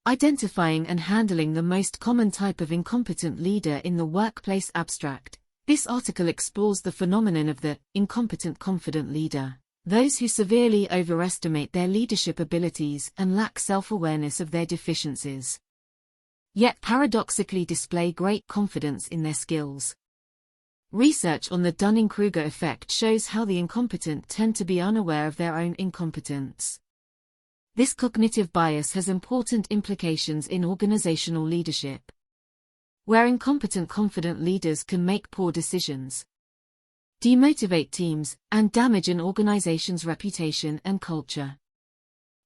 Identifying and handling the most common type of incompetent leader in the workplace abstract. This article explores the phenomenon of the incompetent-confident leader, those who severely overestimate their leadership abilities and lack self-awareness of their deficiencies, yet paradoxically display great confidence in their skills. Research on the Dunning-Kruger effect shows how the incompetent tend to be unaware of their own incompetence. This cognitive bias has important implications in organizational leadership, where incompetent confident leaders can make poor decisions, demotivate teams, and damage an organization's reputation and culture.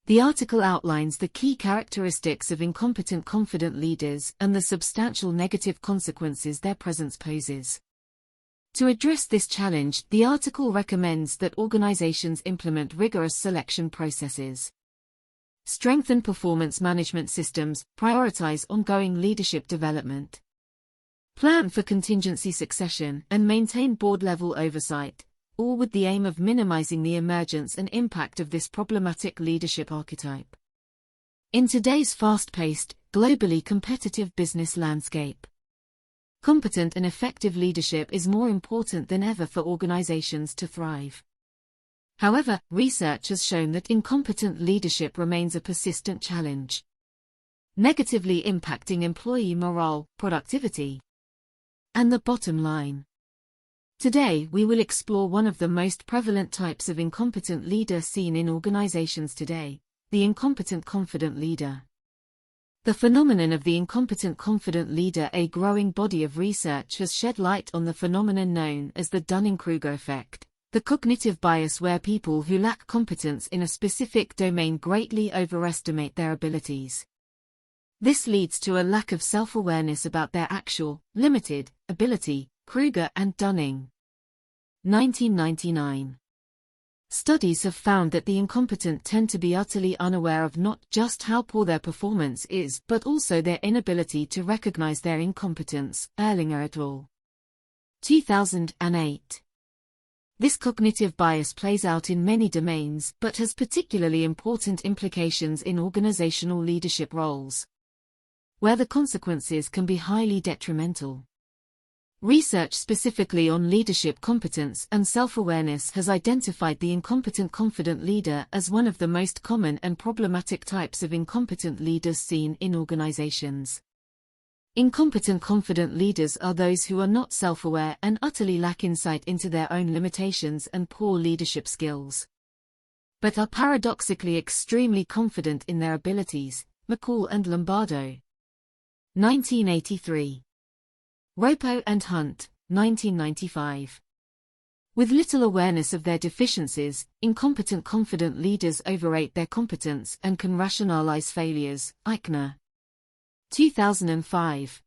The article outlines the key characteristics of incompetent confident leaders and the substantial negative consequences their presence poses. To address this challenge, the article recommends that organizations implement rigorous selection processes, strengthen performance management systems, prioritize ongoing leadership development, plan for contingency succession, and maintain board-level oversight, all with the aim of minimizing the emergence and impact of this problematic leadership archetype. In today's fast-paced, globally competitive business landscape, competent and effective leadership is more important than ever for organizations to thrive. However, research has shown that incompetent leadership remains a persistent challenge, negatively impacting employee morale, productivity, and the bottom line. Today, we will explore one of the most prevalent types of incompetent leader seen in organizations today, the incompetent confident leader. The phenomenon of the incompetent confident leader. A growing body of research has shed light on the phenomenon known as the Dunning-Kruger effect, the cognitive bias where people who lack competence in a specific domain greatly overestimate their abilities. This leads to a lack of self-awareness about their actual, limited, ability. Kruger and Dunning. 1999. Studies have found that the incompetent tend to be utterly unaware of not just how poor their performance is but also their inability to recognize their incompetence. Erlinger et al. 2008. This cognitive bias plays out in many domains but has particularly important implications in organizational leadership roles, where the consequences can be highly detrimental. Research specifically on leadership competence and self-awareness has identified the incompetent confident leader as one of the most common and problematic types of incompetent leaders seen in organizations. Incompetent confident leaders are those who are not self-aware and utterly lack insight into their own limitations and poor leadership skills, but are paradoxically extremely confident in their abilities. McCall and Lombardo. 1983. Ropo and Hunt, 1995. With little awareness of their deficiencies, incompetent confident leaders overrate their competence and can rationalize failures. Eichner. 2005.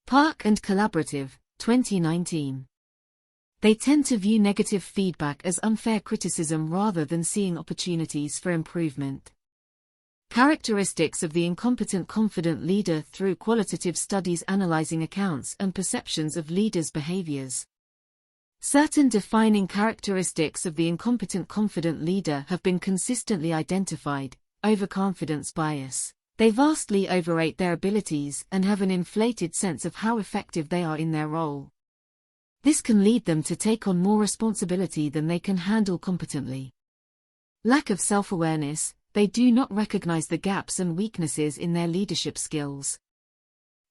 Park and Collaborative, 2019. They tend to view negative feedback as unfair criticism rather than seeing opportunities for improvement. Characteristics of the incompetent confident leader through qualitative studies analyzing accounts and perceptions of leaders' behaviors. Certain defining characteristics of the incompetent confident leader have been consistently identified: overconfidence bias. They vastly overrate their abilities and have an inflated sense of how effective they are in their role. This can lead them to take on more responsibility than they can handle competently. Lack of self-awareness. They do not recognize the gaps and weaknesses in their leadership skills.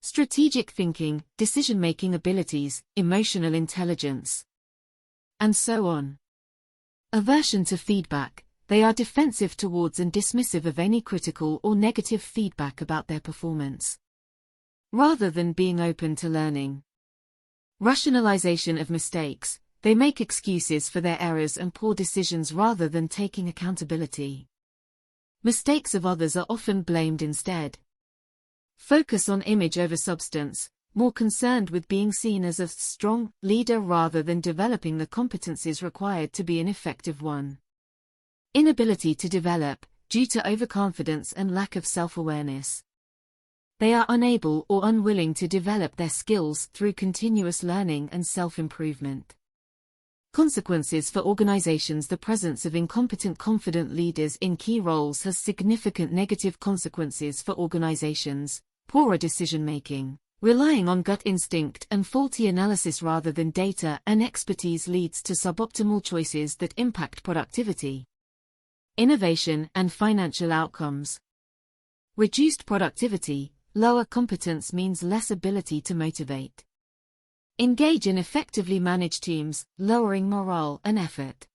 Strategic thinking, decision-making abilities, emotional intelligence, and so on. Aversion to feedback. They are defensive towards and dismissive of any critical or negative feedback about their performance, rather than being open to learning. Rationalization of mistakes. They make excuses for their errors and poor decisions rather than taking accountability. Mistakes of others are often blamed instead. Focus on image over substance, more concerned with being seen as a strong leader rather than developing the competencies required to be an effective one. Inability to develop, due to overconfidence and lack of self-awareness. They are unable or unwilling to develop their skills through continuous learning and self-improvement. Consequences for organizations. The presence of incompetent confident leaders in key roles has significant negative consequences for organizations. Poorer decision-making, relying on gut instinct and faulty analysis rather than data and expertise leads to suboptimal choices that impact productivity, innovation, and financial outcomes. Reduced productivity, lower competence means less ability to motivate, engage in effectively managed teams, lowering morale and effort.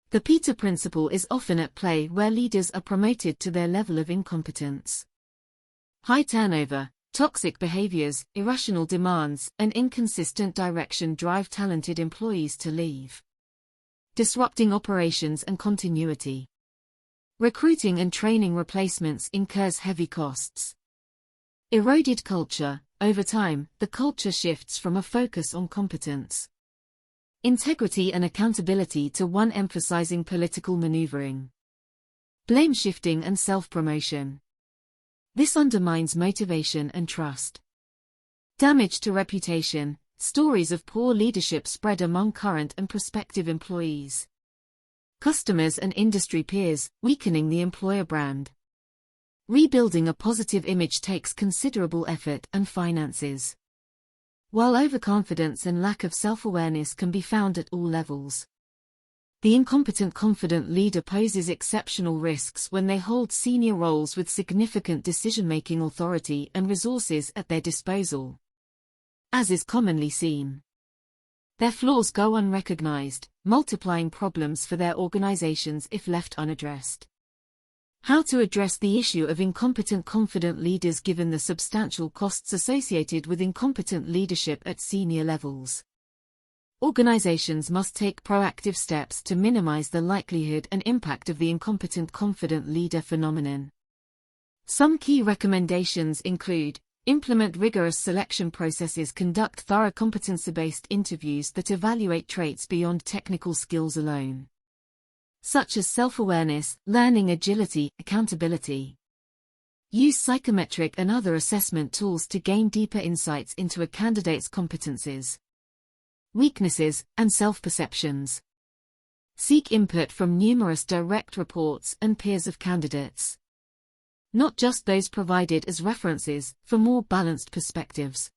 The Peter Principle is often at play where leaders are promoted to their level of incompetence. High turnover, toxic behaviors, irrational demands, and inconsistent direction drive talented employees to leave, disrupting operations and continuity. Recruiting and training replacements incurs heavy costs. Eroded culture. Over time, the culture shifts from a focus on competence, integrity and accountability to one emphasizing political maneuvering, blame shifting and self-promotion. This undermines motivation and trust. Damage to reputation. Stories of poor leadership spread among current and prospective employees, customers and industry peers, weakening the employer brand. Rebuilding a positive image takes considerable effort and finances. While overconfidence and lack of self-awareness can be found at all levels, the incompetent confident leader poses exceptional risks when they hold senior roles with significant decision-making authority and resources at their disposal. As is commonly seen, their flaws go unrecognized, multiplying problems for their organizations if left unaddressed. How to address the issue of incompetent confident leaders given the substantial costs associated with incompetent leadership at senior levels. Organizations must take proactive steps to minimize the likelihood and impact of the incompetent confident leader phenomenon. Some key recommendations include: implement rigorous selection processes, conduct thorough competency-based interviews that evaluate traits beyond technical skills alone, such as self-awareness, learning agility, accountability. Use psychometric and other assessment tools to gain deeper insights into a candidate's competencies, weaknesses, and self-perceptions. Seek input from numerous direct reports and peers of candidates, not just those provided as references, for more balanced perspectives.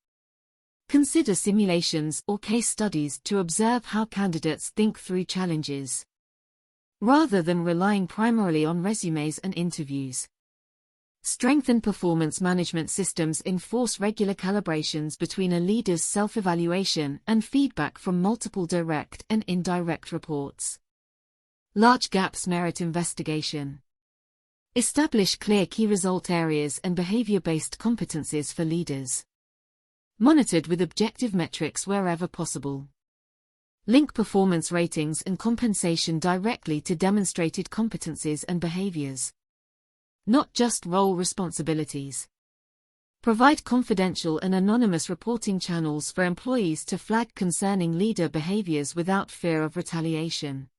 Consider simulations or case studies to observe how candidates think through challenges, rather than relying primarily on resumes and interviews. Strengthen performance management systems. Enforce regular calibrations between a leader's self-evaluation and feedback from multiple direct and indirect reports. Large gaps merit investigation. Establish clear key result areas and behavior-based competencies for leaders, monitored with objective metrics wherever possible. Link performance ratings and compensation directly to demonstrated competencies and behaviors, not just role responsibilities. Provide confidential and anonymous reporting channels for employees to flag concerning leader behaviors without fear of retaliation.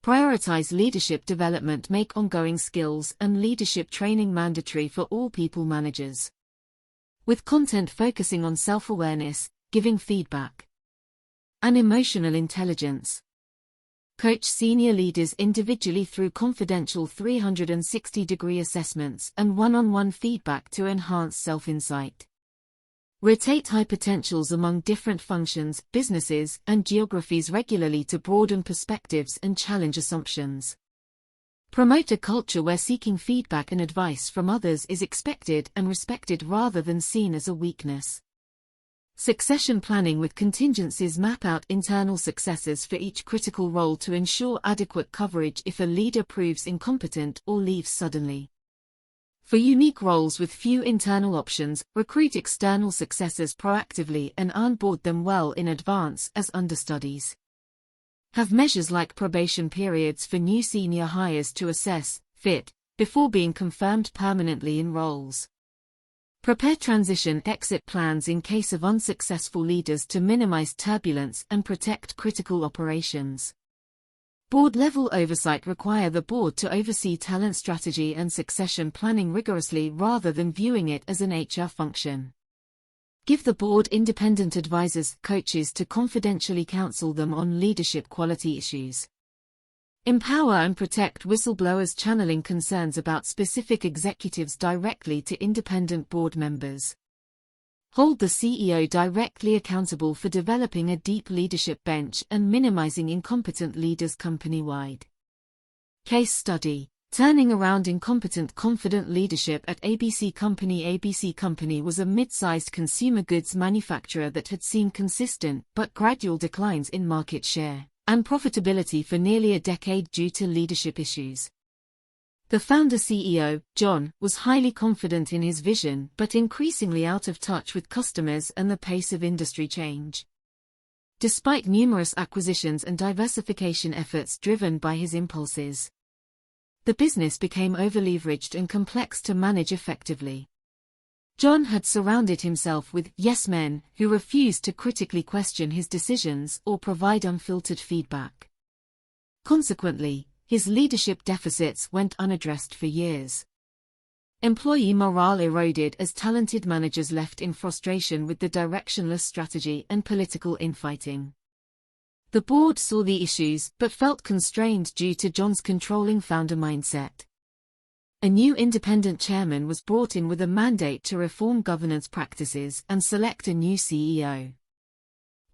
Prioritize leadership development. Make ongoing skills and leadership training mandatory for all people managers, with content focusing on self-awareness, giving feedback, and emotional intelligence. Coach senior leaders individually through confidential 360-degree assessments and one-on-one feedback to enhance self-insight. Rotate high potentials among different functions, businesses, and geographies regularly to broaden perspectives and challenge assumptions. Promote a culture where seeking feedback and advice from others is expected and respected rather than seen as a weakness. Succession planning with contingencies. Map out internal successors for each critical role to ensure adequate coverage if a leader proves incompetent or leaves suddenly. For unique roles with few internal options, recruit external successors proactively and onboard them well in advance as understudies. Have measures like probation periods for new senior hires to assess fit before being confirmed permanently in roles. Prepare transition exit plans in case of unsuccessful leaders to minimize turbulence and protect critical operations. Board-level oversight. Require the board to oversee talent strategy and succession planning rigorously rather than viewing it as an HR function. Give the board independent advisors, coaches to confidentially counsel them on leadership quality issues. Empower and protect whistleblowers channeling concerns about specific executives directly to independent board members. Hold the CEO directly accountable for developing a deep leadership bench and minimizing incompetent leaders company-wide. Case study: turning around incompetent confident leadership at ABC Company. ABC Company was a mid-sized consumer goods manufacturer that had seen consistent but gradual declines in market share and profitability for nearly a decade due to leadership issues. The founder CEO, John, was highly confident in his vision but increasingly out of touch with customers and the pace of industry change. Despite numerous acquisitions and diversification efforts driven by his impulses, the business became over-leveraged and complex to manage effectively. John had surrounded himself with yes men who refused to critically question his decisions or provide unfiltered feedback. Consequently, his leadership deficits went unaddressed for years. Employee morale eroded as talented managers left in frustration with the directionless strategy and political infighting. The board saw the issues but felt constrained due to John's controlling founder mindset. A new independent chairman was brought in with a mandate to reform governance practices and select a new CEO.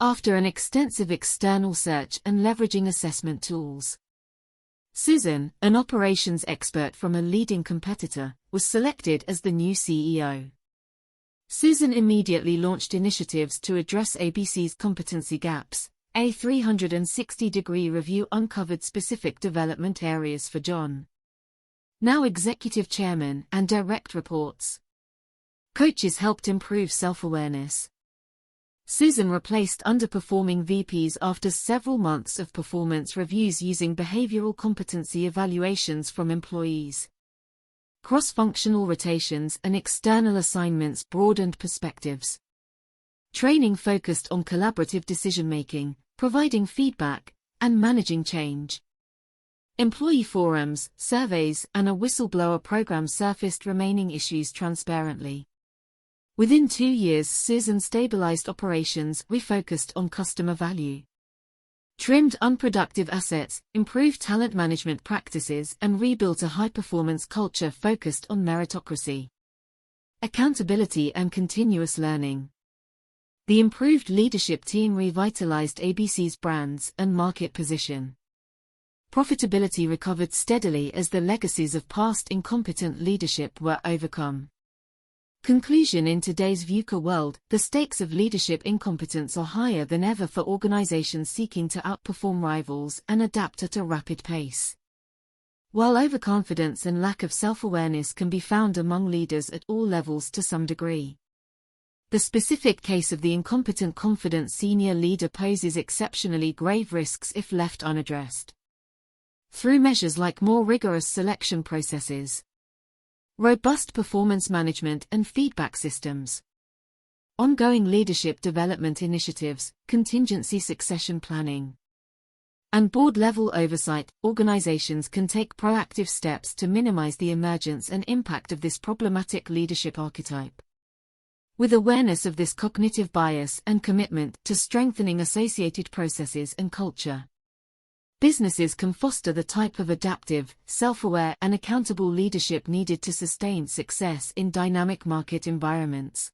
After an extensive external search and leveraging assessment tools, Susan, an operations expert from a leading competitor, was selected as the new CEO. Susan immediately launched initiatives to address ABC's competency gaps. A 360-degree review uncovered specific development areas for John, now executive chairman, and direct reports. Coaches helped improve self-awareness. Susan replaced underperforming VPs after several months of performance reviews using behavioral competency evaluations from employees. Cross-functional rotations and external assignments broadened perspectives. Training focused on collaborative decision-making, providing feedback, and managing change. Employee forums, surveys, and a whistleblower program surfaced remaining issues transparently. Within 2 years, Susan stabilized operations, refocused on customer value, trimmed unproductive assets, improved talent management practices, and rebuilt a high-performance culture focused on meritocracy, accountability, and continuous learning. The improved leadership team revitalized ABC's brands and market position. Profitability recovered steadily as the legacies of past incompetent leadership were overcome. Conclusion: in today's VUCA world, the stakes of leadership incompetence are higher than ever for organizations seeking to outperform rivals and adapt at a rapid pace. While overconfidence and lack of self-awareness can be found among leaders at all levels to some degree, the specific case of the incompetent confident senior leader poses exceptionally grave risks if left unaddressed. Through measures like more rigorous selection processes, robust performance management and feedback systems, ongoing leadership development initiatives, contingency succession planning, and board-level oversight, organizations can take proactive steps to minimize the emergence and impact of this problematic leadership archetype. With awareness of this cognitive bias and commitment to strengthening associated processes and culture, businesses can foster the type of adaptive, self-aware, and accountable leadership needed to sustain success in dynamic market environments.